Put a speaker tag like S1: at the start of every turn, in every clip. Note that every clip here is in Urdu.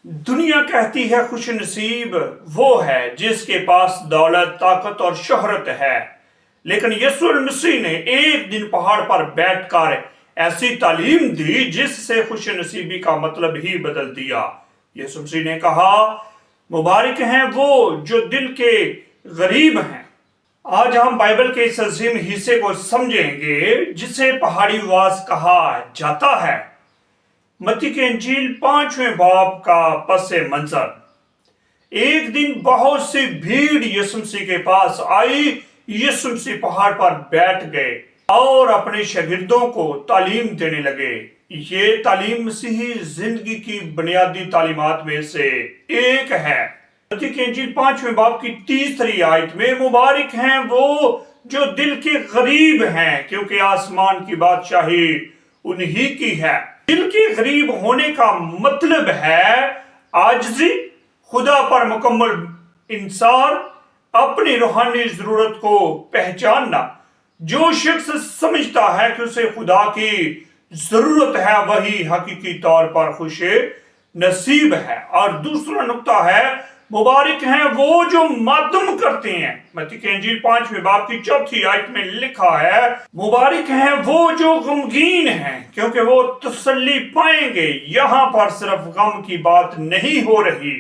S1: دنیا کہتی ہے خوش نصیب وہ ہے جس کے پاس دولت، طاقت اور شہرت ہے، لیکن یسوع المسیح نے ایک دن پہاڑ پر بیٹھ کر ایسی تعلیم دی جس سے خوش نصیبی کا مطلب ہی بدل دیا۔ یسوع مسیح نے کہا، مبارک ہیں وہ جو دل کے غریب ہیں۔ آج ہم بائبل کے اس عظیم حصے کو سمجھیں گے جسے پہاڑی واز کہا جاتا ہے۔ متی کی انجیل 5ویں باب کا پس منظر۔ ایک دن بہت سی بھیڑ یسوع مسیح کے پاس آئی۔ یسوع مسیح پہاڑ پر بیٹھ گئے اور اپنے شاگردوں کو تعلیم دینے لگے۔ یہ تعلیم مسیحی زندگی کی بنیادی تعلیمات میں سے ایک ہے۔ متی کی انجیل 5ویں باب کی 3 آیت میں، مبارک ہیں وہ جو دل کے غریب ہیں کیونکہ آسمان کی بادشاہی انہی کی ہے۔ دل کے غریب ہونے کا مطلب ہے عاجزی، خدا پر مکمل انحصار، اپنی روحانی ضرورت کو پہچاننا۔ جو شخص سمجھتا ہے کہ اسے خدا کی ضرورت ہے وہی حقیقی طور پر خوش نصیب ہے۔ اور دوسرا نقطہ ہے، مبارک ہیں وہ جو ماتم کرتے ہیں۔ متی کی انجیل 5ویں باب کی 4 آیت میں لکھا ہے، مبارک ہیں وہ جو غمگین ہیں کیونکہ وہ تسلی پائیں گے۔ یہاں پر صرف غم کی بات نہیں ہو رہی،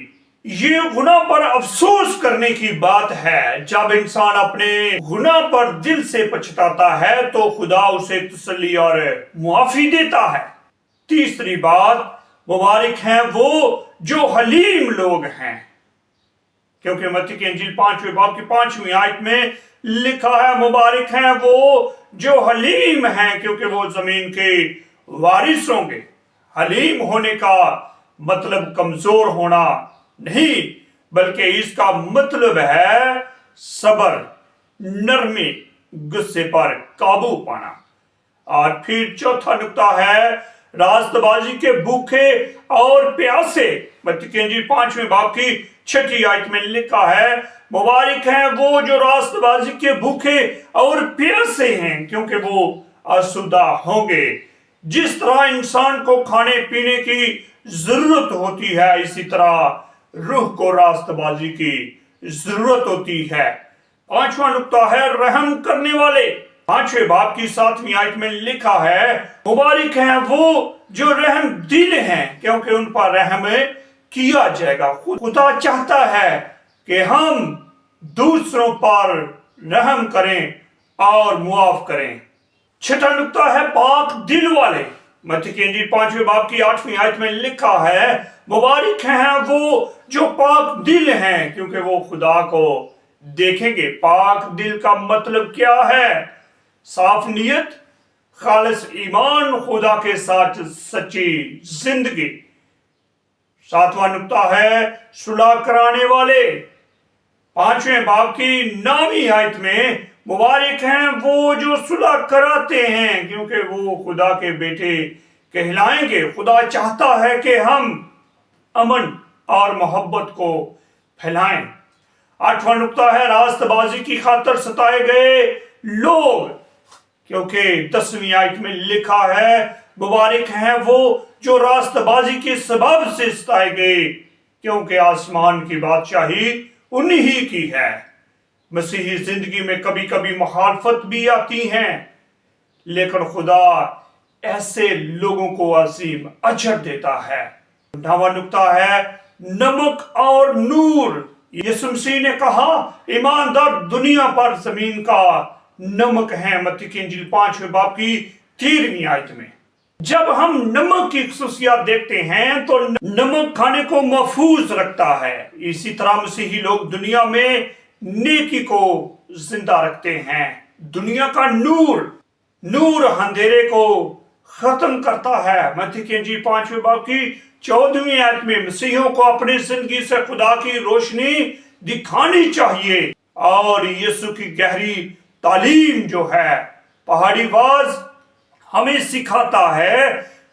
S1: یہ گناہ پر افسوس کرنے کی بات ہے۔ جب انسان اپنے گناہ پر دل سے پچھتاتا ہے تو خدا اسے تسلی اور معافی دیتا ہے۔ تیسری بات، مبارک ہیں وہ جو حلیم لوگ ہیں، کیونکہ متی کی انجیل 5ویں باب کی 5ویں آیت میں لکھا ہے، مبارک ہیں وہ جو حلیم ہیں کیونکہ وہ زمین کے وارث ہوں گے۔ حلیم ہونے کا مطلب کمزور ہونا نہیں، بلکہ اس کا مطلب ہے صبر، نرمی، غصے پر قابو پانا۔ اور پھر چوتھا نقطہ ہے، راست بازی کے بھوکے اور پیاسے۔ متی کی انجیل 5ویں باب کی 6 آیت میں لکھا ہے، مبارک ہیں وہ جو راست بازی کے بھوکے اور پیاسے ہیں کیونکہ وہ آسودہ ہوں گے۔ جس طرح انسان کو کھانے پینے کی ضرورت ہوتی ہے، اسی طرح روح کو راست بازی کی ضرورت ہوتی ہے۔ 5واں نقطہ ہے، رحم کرنے والے۔ 5ویں باب کی 7ویں آیت میں لکھا ہے، مبارک ہیں وہ جو رحم دل ہیں کیونکہ ان پر رحم کیا جائے گا۔ خدا چاہتا ہے کہ ہم دوسروں پر رحم کریں اور معاف کریں۔ 6واں نقطہ ہے، پاک دل والے۔ متی کی انجیل 5ویں باب کی 8ویں آیت میں لکھا ہے، مبارک ہیں وہ جو پاک دل ہیں کیونکہ وہ خدا کو دیکھیں گے۔ پاک دل کا مطلب کیا ہے؟ صاف نیت، خالص ایمان، خدا کے ساتھ سچی زندگی۔ 7واں نقطہ ہے، صلح کرانے والے۔ 5ویں باب کی 9ویں آیت میں، مبارک ہیں وہ جو صلح کراتے ہیں کیونکہ وہ خدا کے بیٹے کہلائیں گے۔ خدا چاہتا ہے کہ ہم امن اور محبت کو پھیلائیں۔ 8واں نقطہ ہے، راست بازی کی خاطر ستائے گئے لوگ، کیونکہ 10ویں آیت میں لکھا ہے، مبارک ہیں وہ جو راست بازی کے سبب سے ستائے گئے کیونکہ آسمان کی بادشاہی انہی کی ہے۔ مسیحی زندگی میں کبھی کبھی مخالفت بھی آتی ہیں، لیکن خدا ایسے لوگوں کو عظیم اجر دیتا ہے۔ 9واں نقطہ ہے، نمک اور نور۔ یسوع مسیح نے کہا، ایماندار دنیا پر زمین کا نمک ہے۔ متی کی انجیل 5ویں باب کی 13ویں آیت میں۔ جب ہم نمک کی خصوصیات دیکھتے ہیں تو نمک کھانے کو محفوظ رکھتا ہے۔ اسی طرح مسیحی لوگ دنیا میں نیکی کو زندہ رکھتے ہیں۔ دنیا کا نور اندھیرے کو ختم کرتا ہے۔ متی کی انجیل 5ویں باب کی 14ویں آیت میں، مسیحیوں کو اپنی زندگی سے خدا کی روشنی دکھانی چاہیے۔ اور یسوع کی گہری تعلیم جو ہے، پہاڑی واز ہمیں سکھاتا ہے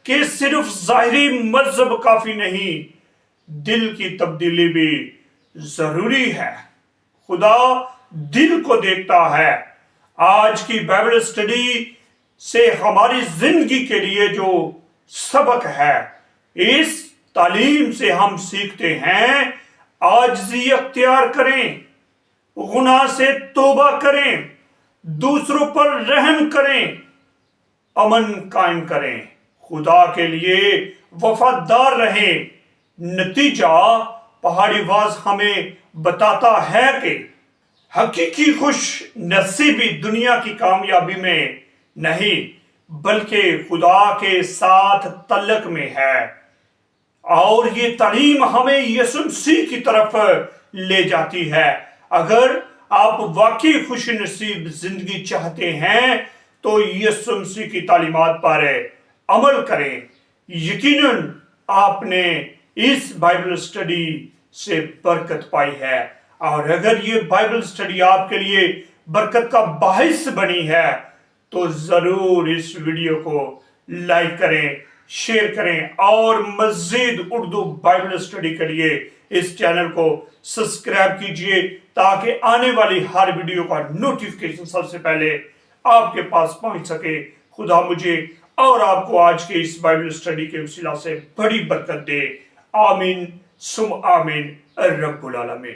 S1: کہ صرف ظاہری مذہب کافی نہیں، دل کی تبدیلی بھی ضروری ہے۔ خدا دل کو دیکھتا ہے۔ آج کی بائبل اسٹڈی سے ہماری زندگی کے لیے جو سبق ہے، اس تعلیم سے ہم سیکھتے ہیں عاجزی اختیار کریں، گناہ سے توبہ کریں، دوسروں پر رحم کریں، امن قائم کریں، خدا کے لیے وفادار رہیں۔ نتیجہ پہاڑی واز ہمیں بتاتا ہے کہ حقیقی خوش نصیبی دنیا کی کامیابی میں نہیں بلکہ خدا کے ساتھ تعلق میں ہے، اور یہ تعلیم ہمیں یسوع مسیح کی طرف لے جاتی ہے۔ اگر آپ واقعی خوش نصیب زندگی چاہتے ہیں تو یسوع مسیح کی تعلیمات پر عمل کریں۔ یقیناً آپ نے اس بائبل اسٹڈی سے برکت پائی ہے، اور اگر یہ بائبل اسٹڈی آپ کے لیے برکت کا باعث بنی ہے تو ضرور اس ویڈیو کو لائک کریں، شیئر کریں، اور مزید اردو بائبل اسٹڈی کے لیے اس چینل کو سبسکرائب کیجئے تاکہ آنے والی ہر ویڈیو کا نوٹیفیکیشن سب سے پہلے آپ کے پاس پہنچ سکے۔ خدا مجھے اور آپ کو آج کے اس بائبل اسٹڈی کے وسیلہ سے بڑی برکت دے۔ آمین ثم آمین رب العالمین۔